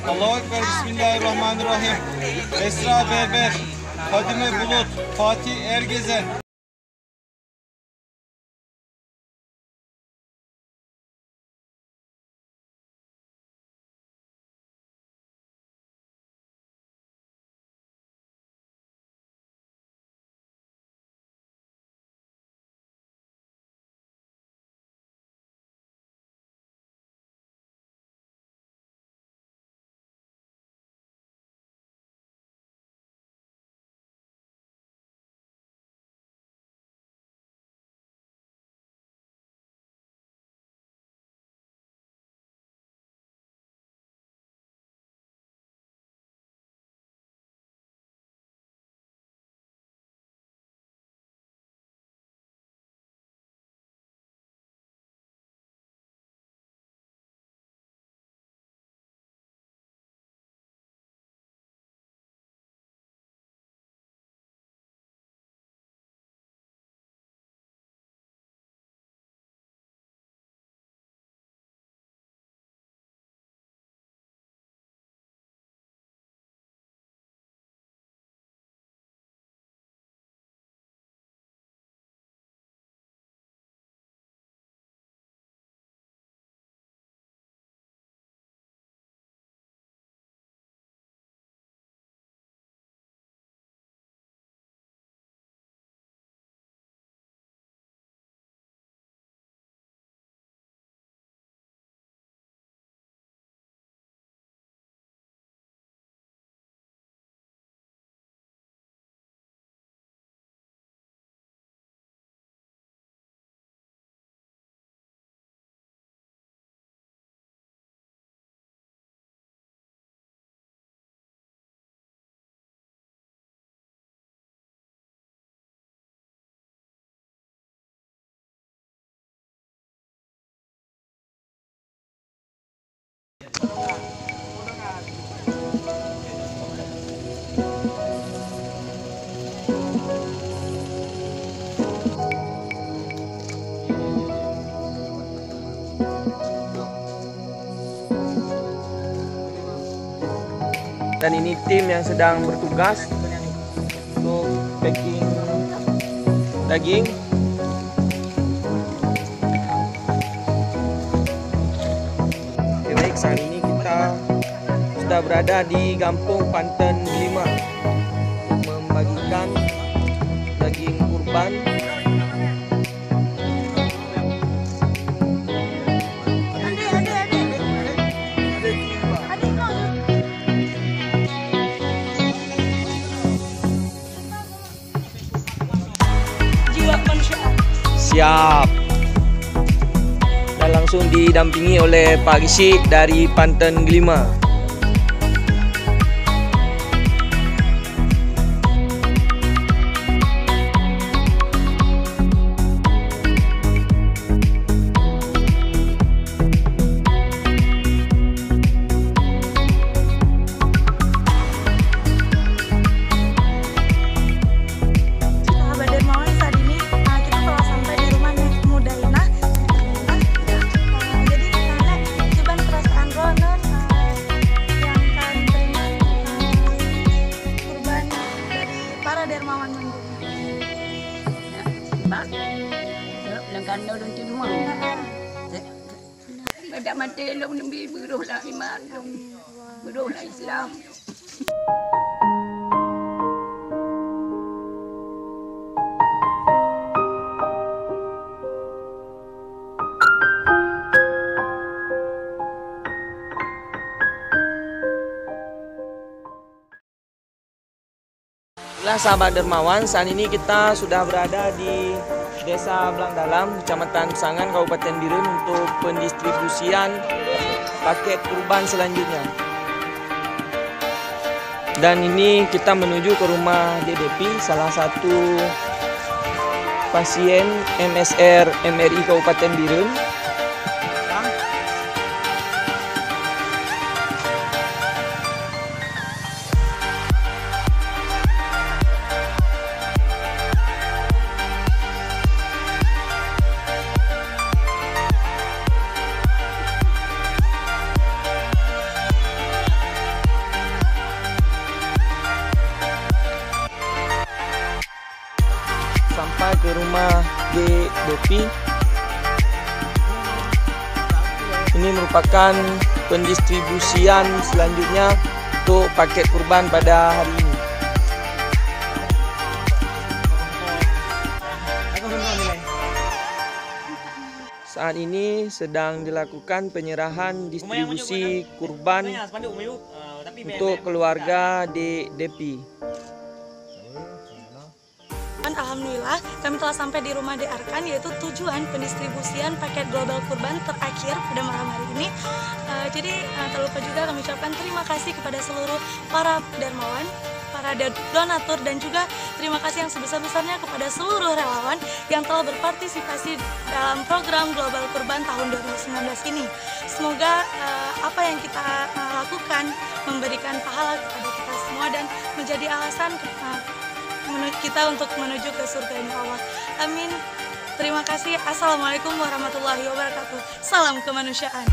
Allahu Ekber, Bismillahirrahmanirrahim. Esra Berber, Fadime Bulut, Fatih Ergezen. Dan ini tim yang sedang bertugas untuk packing daging. Oke, baik, saat ini kita sudah berada di Kampung Panten Delima untuk membagikan daging kurban. Siap. Dan langsung didampingi oleh Pak Gisik dari Panten Delima. Karena orang tu rumah, ada mati long nabi berulah iman, berulah Islam. Sahabat Dermawan, saat ini kita sudah berada di Desa Blang Dalam, Kecamatan Sangan, Kabupaten Birun untuk pendistribusian paket kurban selanjutnya. Dan ini kita menuju ke rumah DDP, salah satu pasien MSR MRI Kabupaten Birun. sampai ke rumah Depi. Ini merupakan pendistribusian selanjutnya untuk paket kurban pada hari ini. Saat ini sedang dilakukan penyerahan distribusi kurban untuk keluarga di Depi. Alhamdulillah kami telah sampai di rumah De Arkan, yaitu tujuan pendistribusian paket global kurban terakhir pada malam hari ini. Jadi tak lupa juga kami ucapkan terima kasih kepada seluruh para dermawan, para donatur, dan juga terima kasih yang sebesar-besarnya kepada seluruh relawan yang telah berpartisipasi dalam program Global Kurban tahun 2019 ini. Semoga apa yang kita lakukan memberikan pahala kepada kita semua dan menjadi alasan kita untuk menuju ke surga Allah. Amin. Terima kasih. Assalamualaikum warahmatullahi wabarakatuh. Salam kemanusiaan.